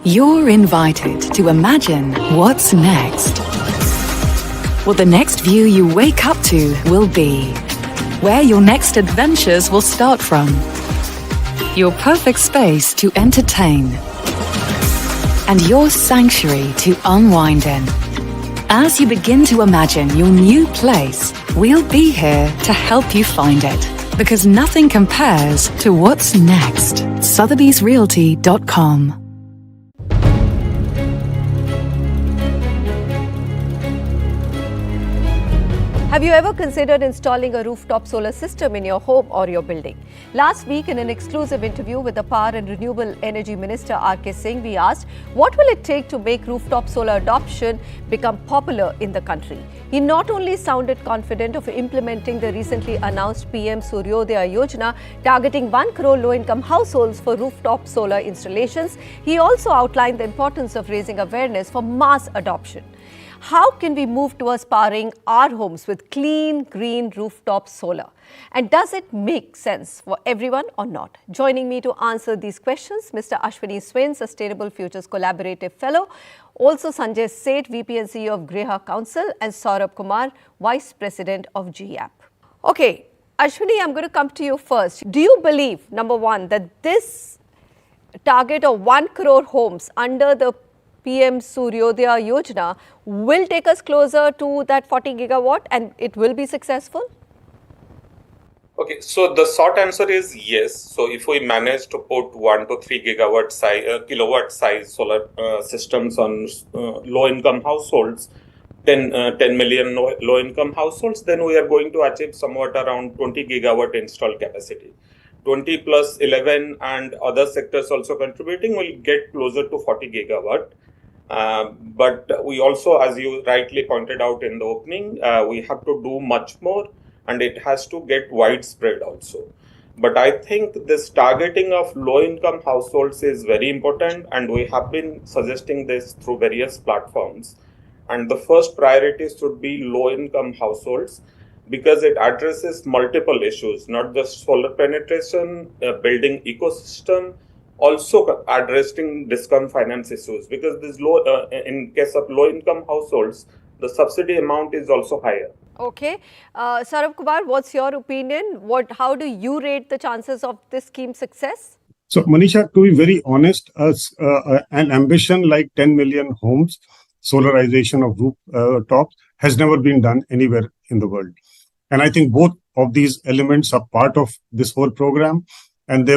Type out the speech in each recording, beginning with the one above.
You're invited to imagine what's next. What the next view you wake up to will be. Where your next adventures will start from. Your perfect space to entertain. And your sanctuary to unwind in. As you begin to imagine your new place, we'll be here to help you find it. Because nothing compares to what's next. Sotheby'sRealty.com. Have you ever considered installing a rooftop solar system in your home or your building? Last week, in an exclusive interview with the Power and Renewable Energy Minister RK Singh, we asked, what will it take to make rooftop solar adoption become popular in the country? He not only sounded confident of implementing the recently announced PM Suryodaya Yojana, targeting 1 crore low-income households for rooftop solar installations, he also outlined the importance of raising awareness for mass adoption. How can we move towards powering our homes with clean, green rooftop solar? And does it make sense for everyone or not? Joining me to answer these questions, Mr. Ashwini Swain, Sustainable Futures Collaborative Fellow, also Sanjay Seth, VP and CEO of GRIHA Council, and Saurabh Kumar, Vice President of GEAPP. Okay, Ashwini, I'm going to come to you first. Do you believe, number one, that this target of 1 crore homes under the PM Suryodaya Yojana will take us closer to that 40 gigawatt and it will be successful? Okay, so the short answer is yes. So if we manage to put 1 to 3 kilowatt size solar systems on low-income households, 10 million low-income households, then we are going to achieve somewhat around 20 gigawatt installed capacity. 20 plus 11 and other sectors also contributing will get closer to 40 gigawatt. But we also, as you rightly pointed out in the opening, we have to do much more and it has to get widespread also. But I think this targeting of low-income households is very important and we have been suggesting this through various platforms. And the first priority should be low-income households because it addresses multiple issues, not just solar penetration, building ecosystem, also addressing discount finance issues because this in case of low-income households, the subsidy amount is also higher. Okay. Saurabh Kumar, what's your opinion? How do you rate the chances of this scheme success? So, Manisha, to be very honest, an ambition like 10 million homes, solarization of rooftops has never been done anywhere in the world. And I think both of these elements are part of this whole program. And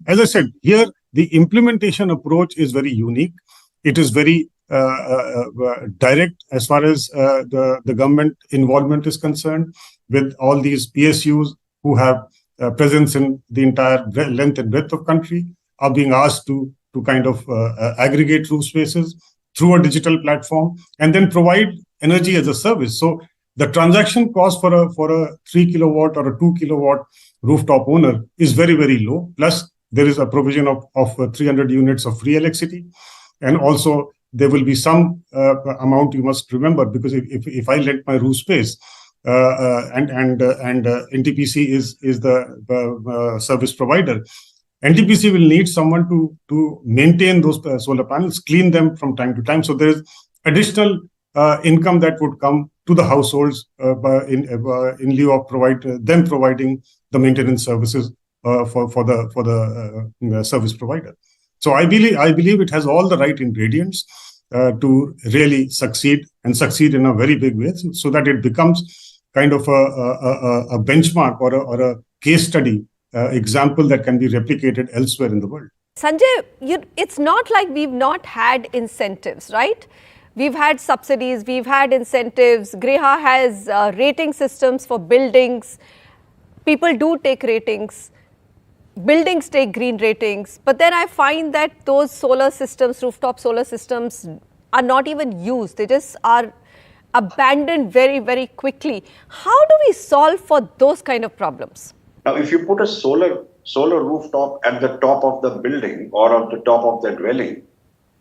as I said, here the implementation approach is very unique. It is very direct as far as the government involvement is concerned, with all these PSUs who have presence in the entire length and breadth of country are being asked to kind of aggregate roof spaces through a digital platform and then provide energy as a service. So the transaction cost for a 3 kilowatt or a 2 kilowatt rooftop owner is very, very low. Plus, there is a provision of 300 units of free electricity. And also, there will be some amount you must remember, because if I rent my roof space and NTPC is the service provider, NTPC will need someone to maintain those solar panels, clean them from time to time. So there is additional income that would come to the households in lieu of providing the maintenance services for the service provider. So I believe it has all the right ingredients to really succeed in a very big way, so that it becomes kind of a benchmark or a case study example that can be replicated elsewhere in the world. Sanjay, it's not like we've not had incentives, right? We've had subsidies, we've had incentives. GRIHA has rating systems for buildings. People do take ratings. Buildings take green ratings. But then I find that those solar systems, rooftop solar systems, are not even used. They just are abandoned very, very quickly. How do we solve for those kind of problems? Now, if you put a solar rooftop at the top of the building or at the top of the dwelling,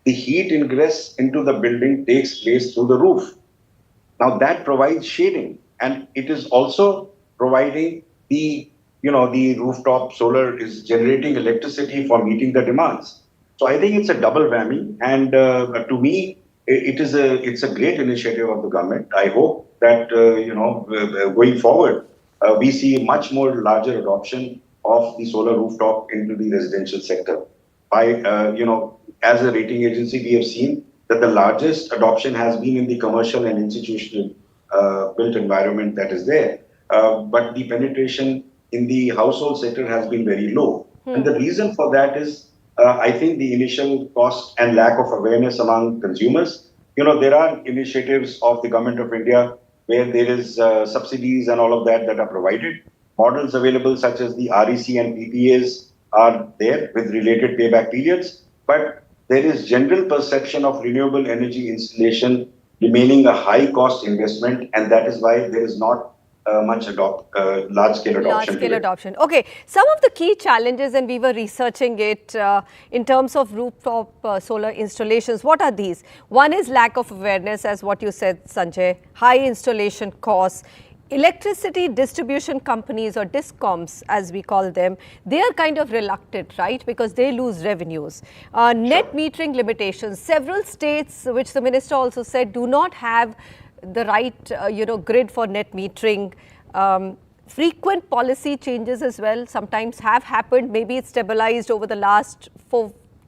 the heat ingress into the building takes place through the roof. Now that provides shading, and it is also providing the rooftop solar is generating electricity for meeting the demands. So I think it's a double whammy, and to me, it's a great initiative of the government. I hope that going forward, we see much more larger adoption of the solar rooftop into the residential sector. As a rating agency, we have seen that the largest adoption has been in the commercial and institutional built environment that is there, but the penetration in the household sector has been very low. And the reason for that is, I think, the initial cost and lack of awareness among consumers. There are initiatives of the government of India where there is subsidies and all of that are provided. Models available such as the REC and PPAs are there with related payback periods. But there is general perception of renewable energy installation remaining a high cost investment, and that is why there is not much large-scale adoption. Large-scale adoption. Okay, some of the key challenges, and we were researching it in terms of rooftop solar installations. What are these? One is lack of awareness, as what you said, Sanjay, high installation costs. Electricity distribution companies, or DISCOMs as we call them, they are kind of reluctant, right, because they lose revenues. Net metering limitations. Several states, which the minister also said, do not have the right grid for net metering. Frequent policy changes as well sometimes have happened. Maybe it's stabilized over the last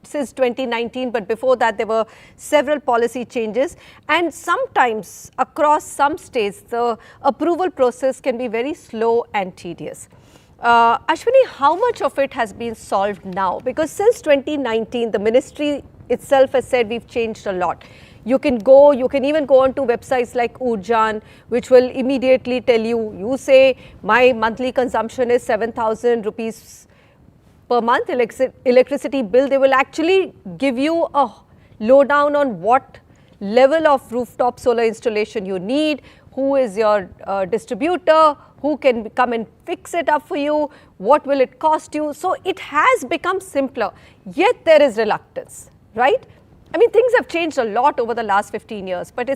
since 2019, but before that there were several policy changes, and sometimes across some states the approval process can be very slow and tedious. Ashwini, how much of it has been solved now? Because since 2019 the ministry itself has said we've changed a lot. You can even go on to websites like Urjan, which will immediately tell you say my monthly consumption is 7,000 rupees per month electricity bill. They will actually give you a lowdown on what level of rooftop solar installation you need, who is your distributor, who can come and fix it up for you, what will it cost you. So it has become simpler, yet there is reluctance, right? I mean, things have changed a lot over the last 15 years, but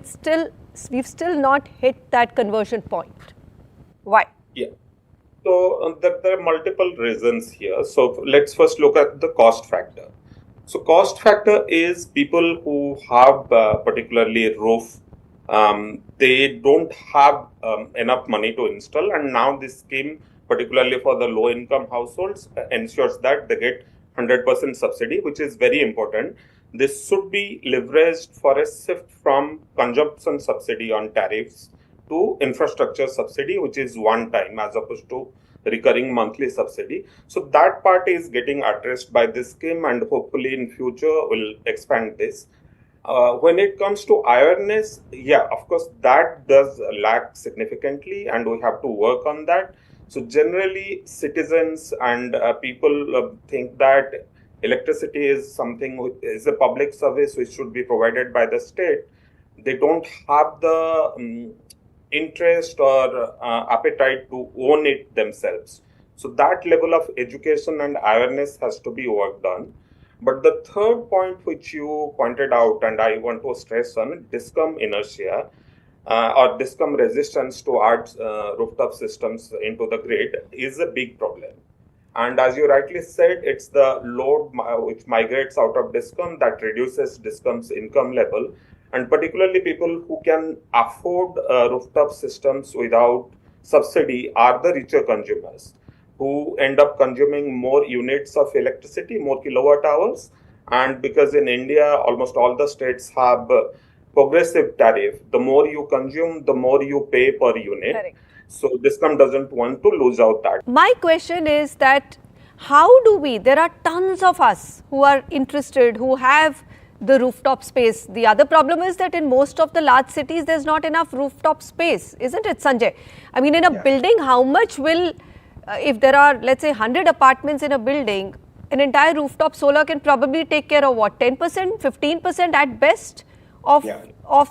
we've still not hit that conversion point. Why? Yeah. So there are multiple reasons here. So let's first look at the cost factor. So cost factor is people who have particularly roof, they don't have enough money to install, and now this scheme, particularly for the low income households, ensures that they get 100% subsidy, which is very important. This should be leveraged for a shift from consumption subsidy on tariffs to infrastructure subsidy, which is one time as opposed to recurring monthly subsidy. So that part is getting addressed by this scheme, and hopefully in future we'll expand this. When it comes to awareness, yeah, of course, that does lack significantly, and we have to work on that. So generally, citizens and people think that electricity is something which is a public service which should be provided by the state. They don't have the interest or appetite to own it themselves. So that level of education and awareness has to be worked on. But the third point which you pointed out, and I want to stress on, DISCOM inertia or DISCOM resistance to add rooftop systems into the grid is a big problem. And as you rightly said, it's the load which migrates out of DISCOM that reduces DISCOM's income level. And particularly people who can afford rooftop systems without subsidy are the richer consumers, who end up consuming more units of electricity, more kilowatt hours. And because in India, almost all the states have progressive tariff, the more you consume, the more you pay per unit. Correct. So DISCOM doesn't want to lose out that. My question is that there are tons of us who are interested, who have the rooftop space. The other problem is that in most of the large cities, there's not enough rooftop space, isn't it, Sanjay? I mean, in a building, how much will, if there are, let's say, 100 apartments in a building, an entire rooftop solar can probably take care of what, 10%, 15% at best of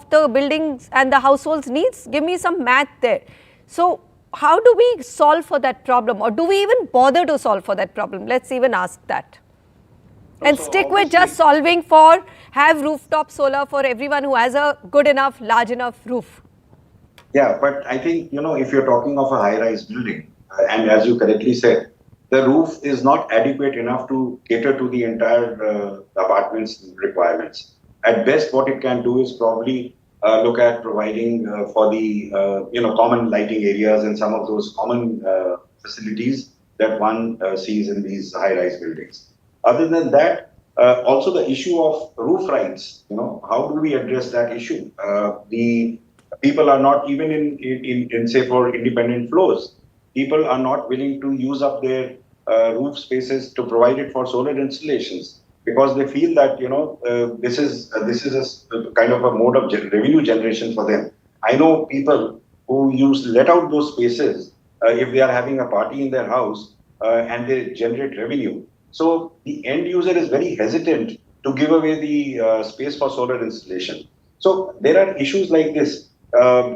the buildings and the household's needs? Give me some math there. So how do we solve for that problem, or do we even bother to solve for that problem? Let's even ask that. And so stick with just solving for have rooftop solar for everyone who has a good enough, large enough roof. Yeah, but I think, if you're talking of a high-rise building, and as you correctly said, the roof is not adequate enough to cater to the entire apartment's requirements. At best, what it can do is probably look at providing for the common lighting areas and some of those common facilities that one sees in these high-rise buildings. Other than that, also the issue of roof rights. How do we address that issue? The people are not even in say for independent floors. People are not willing to use up their roof spaces to provide it for solar installations because they feel that this is a kind of a mode of revenue generation for them. I know people who let out those spaces if they are having a party in their house and they generate revenue. So the end user is very hesitant to give away the space for solar installation. So there are issues like this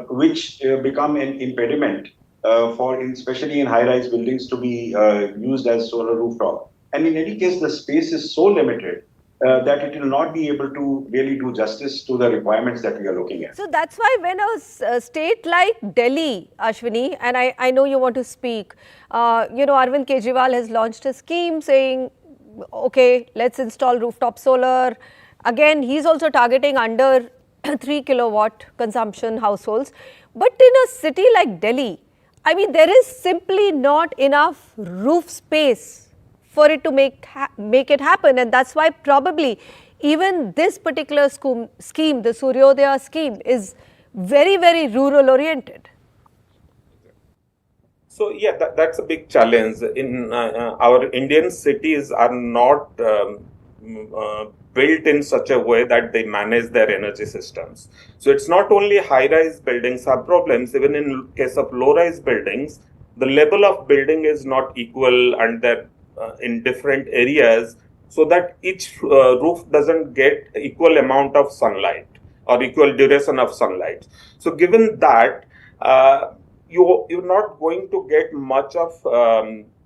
which become an impediment especially in high-rise buildings to be used as solar rooftop. And in any case, the space is so limited that it will not be able to really do justice to the requirements that we are looking at. So that's why when a state like Delhi, Ashwini, and I know you want to speak, Arvind Kejriwal has launched a scheme saying, okay, let's install rooftop solar. Again, he's also targeting under 3 kilowatt consumption households. But in a city like Delhi, I mean, there is simply not enough roof space for it to make it happen. And that's why probably even this particular scheme, the Suryodaya scheme, is very, very rural oriented. So yeah, that's a big challenge. In our Indian cities are not built in such a way that they manage their energy systems. So it's not only high-rise buildings have problems. Even in case of low-rise buildings, the level of building is not equal, and they're in different areas, so that each roof doesn't get equal amount of sunlight or equal duration of sunlight. So given that, you're not going to get much of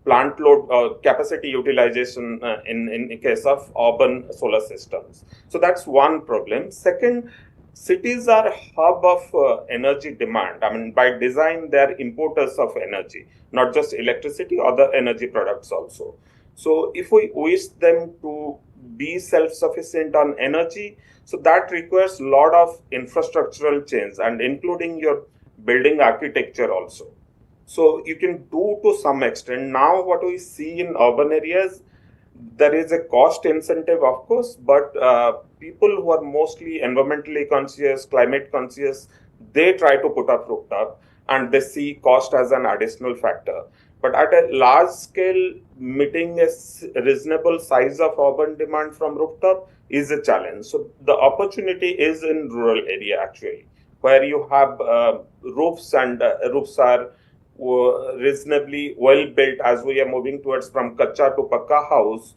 plant load or capacity utilization in case of urban solar systems. So that's one problem. Second, cities are a hub of energy demand. I mean, by design, they're importers of energy, not just electricity, other energy products also. So if we wish them to be self-sufficient on energy, so that requires a lot of infrastructural change, and including your building architecture also. So you can do to some extent. Now what we see in urban areas, there is a cost incentive, of course, but people who are mostly environmentally conscious, climate conscious, they try to put up rooftop and they see cost as an additional factor. But at a large scale, meeting a reasonable size of urban demand from rooftop is a challenge. So the opportunity is in rural area actually, where you have roofs and roofs are reasonably well built as we are moving towards from kacha to pakka house,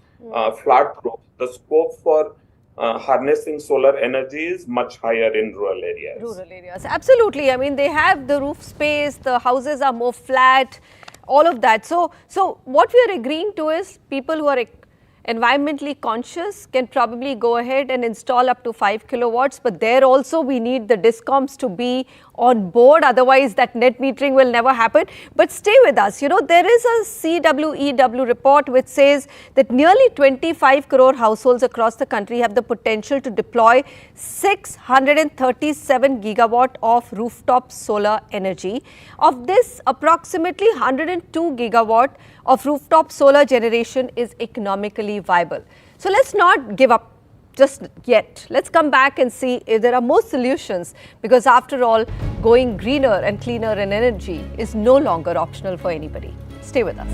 flat roof. The scope for harnessing solar energy is much higher in rural areas. Rural areas, absolutely. I mean, they have the roof space, the houses are more flat, all of that. So what we are agreeing to is people who are environmentally conscious can probably go ahead and install up to 5 kilowatts, but there also we need the DISCOMs to be on board, otherwise that net metering will never happen. But stay with us, there is a CWEW report which says that nearly 25 crore households across the country have the potential to deploy 637 gigawatt of rooftop solar energy. Of this, approximately 102 gigawatt of rooftop solar generation is economically viable. So let's not give up just yet. Let's come back and see if there are more solutions, because after all, going greener and cleaner in energy is no longer optional for anybody. Stay with us.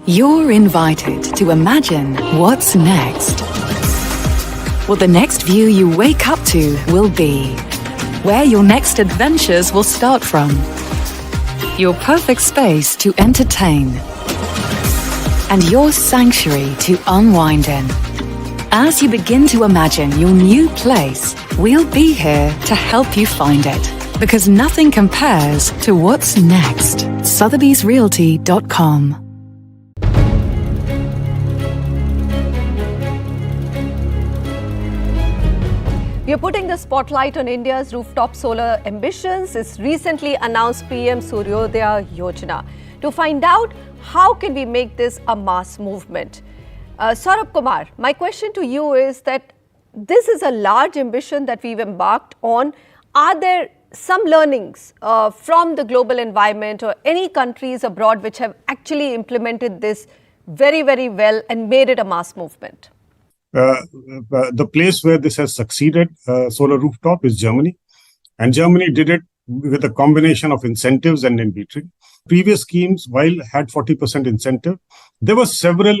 You're invited to imagine what's next. What the next view you wake up to will be. Where your next adventures will start from. Your perfect space to entertain. And your sanctuary to unwind in. As you begin to imagine your new place, we'll be here to help you find it. Because nothing compares to what's next. Sotheby'sRealty.com. We are putting the spotlight on India's rooftop solar ambitions. Its recently announced PM Suryodaya Yojana. To find out how can we make this a mass movement. Saurabh Kumar, my question to you is that this is a large ambition that we've embarked on. Are there some learnings from the global environment or any countries abroad which have actually implemented this very, very well and made it a mass movement? The place where this has succeeded, solar rooftop, is Germany. And Germany did it with a combination of incentives and in vitro. Previous schemes, while had 40% incentive, there were several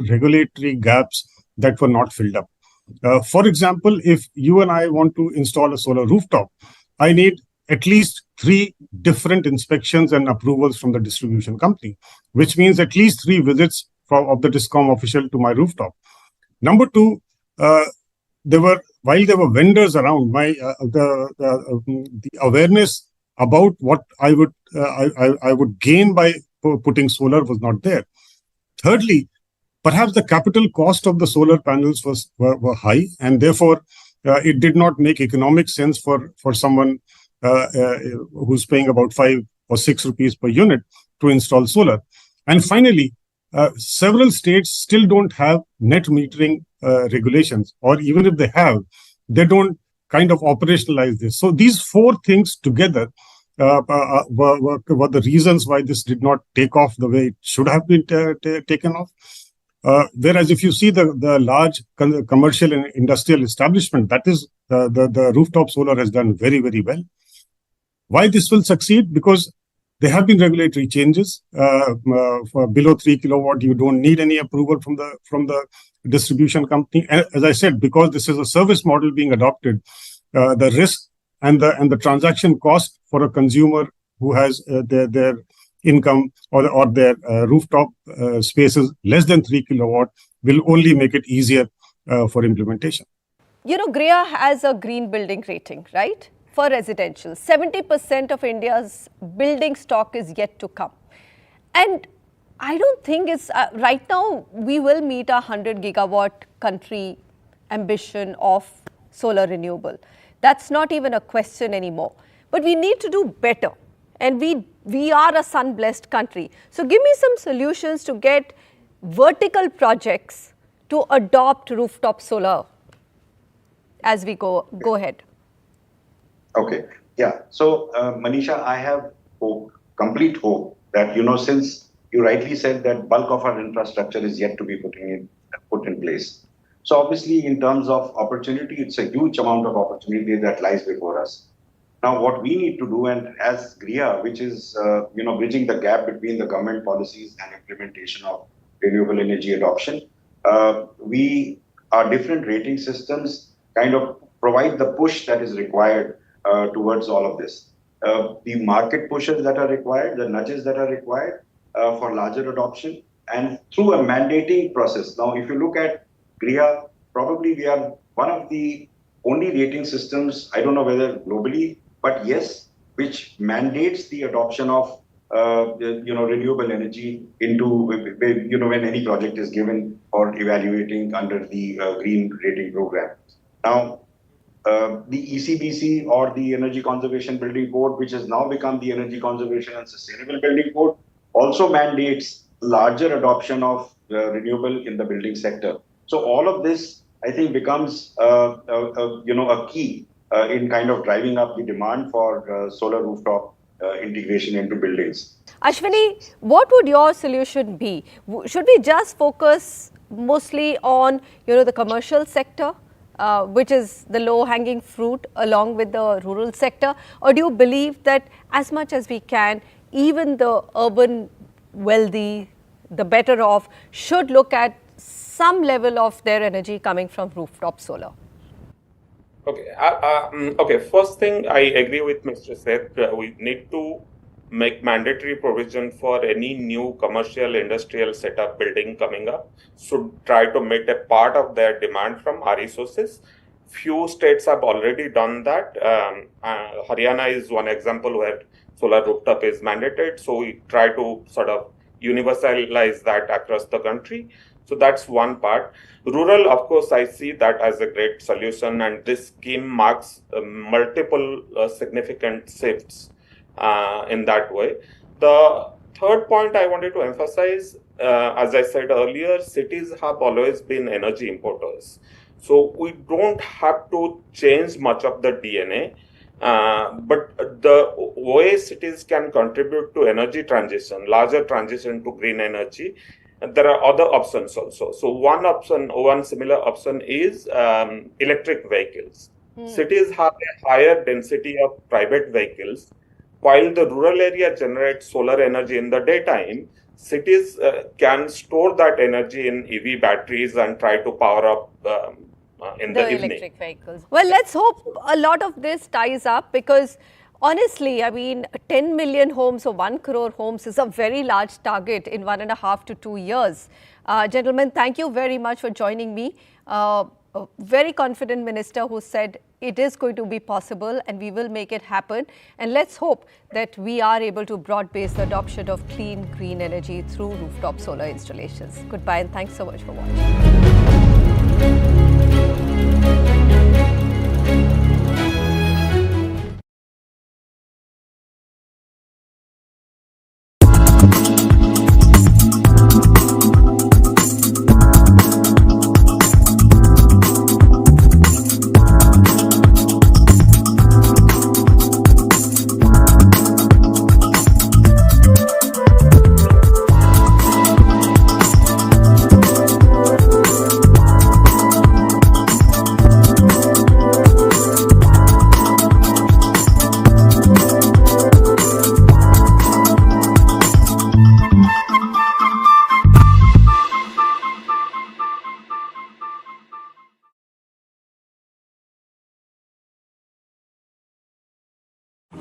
regulatory gaps that were not filled up. For example, if you and I want to install a solar rooftop, I need at least 3 different inspections and approvals from the distribution company, which means at least 3 visits of the DISCOM official to my rooftop. Number 2, while there were vendors around, the awareness about what I would gain by putting solar was not there. Thirdly, perhaps the capital cost of the solar panels were high, and therefore it did not make economic sense for someone who's paying about 5 or 6 rupees per unit to install solar. And finally, several states still don't have net metering regulations, or even if they have, they don't kind of operationalize this. So these 4 things together were the reasons why this did not take off the way it should have been taken off. Whereas if you see the large commercial and industrial establishment, that is the rooftop solar has done very, very well. Why this will succeed? Because there have been regulatory changes. For below 3 kilowatt, you don't need any approval from the distribution company. As I said, because this is a service model being adopted, the risk and the transaction cost for a consumer who has their income or their rooftop spaces less than 3 kilowatt will only make it easier for implementation. You know, GRIHA has a green building rating, right? For residential. 70% of India's building stock is yet to come. And I don't think it's, right now, we will meet a 100 gigawatt country ambition of solar renewable. That's not even a question anymore. But we need to do better. And we are a sun-blessed country. So give me some solutions to get vertical projects to adopt rooftop solar as we go ahead. Okay. Yeah. So, Manisha, I have complete hope that, since you rightly said that bulk of our infrastructure is yet to be put in place. So obviously, in terms of opportunity, it's a huge amount of opportunity that lies before us. Now, what we need to do, and as GRIHA, which is, bridging the gap between the government policies and implementation of renewable energy adoption, our different rating systems kind of provide the push that is required towards all of this. The market pushes that are required, the nudges that are required for larger adoption, and through a mandating process. Now, if you look at GRIHA, probably we are one of the only rating systems, I don't know whether globally, but yes, which mandates the adoption of renewable energy into when any project is given or evaluating under the green rating program. Now, the ECBC or the Energy Conservation Building Code, which has now become the Energy Conservation and Sustainable Building Code, also mandates larger adoption of renewable in the building sector. So all of this, I think, becomes a key in kind of driving up the demand for solar rooftop integration into buildings. Ashwini, what would your solution be? Should we just focus mostly on the commercial sector, which is the low-hanging fruit along with the rural sector, or do you believe that as much as we can, even the urban wealthy the better off, should look at some level of their energy coming from rooftop solar? Okay. Okay. First thing, I agree with Mr. Seth. We need to make mandatory provision for any new commercial industrial setup building coming up should try to meet a part of their demand from our resources. Few states have already done that. Haryana is one example where solar rooftop is mandated. So we try to sort of universalize that across the country. So that's one part. Rural, of course, I see that as a great solution, and this scheme marks multiple significant shifts in that way. The third point I wanted to emphasize, as I said earlier, cities have always been energy importers. So we don't have to change much of the DNA, but the way cities can contribute to energy transition, larger transition to green energy, there are other options also. So one similar option is electric vehicles. Cities have a higher density of private vehicles. While the rural area generates solar energy in the daytime, cities can store that energy in EV batteries and try to power up in the evening. Electric vehicles. Well, let's hope a lot of this ties up, because honestly, I mean, 10 million homes or 1 crore homes is a very large target in 1.5 to 2 years. Gentlemen, thank you very much for joining me. A very confident minister who said it is going to be possible and we will make it happen. And let's hope that we are able to broad-base the adoption of clean, green energy through rooftop solar installations. Goodbye and thanks so much for watching.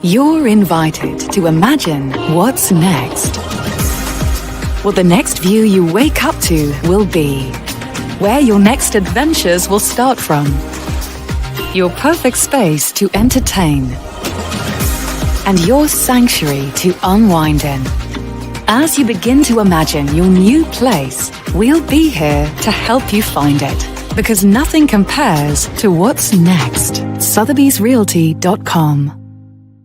You're invited to imagine what's next. What the next view you wake up to will be. Where your next adventures will start from. Your perfect space to entertain. And your sanctuary to unwind in. As you begin to imagine your new place, we'll be here to help you find it. Because nothing compares to what's next. Sotheby'sRealty.com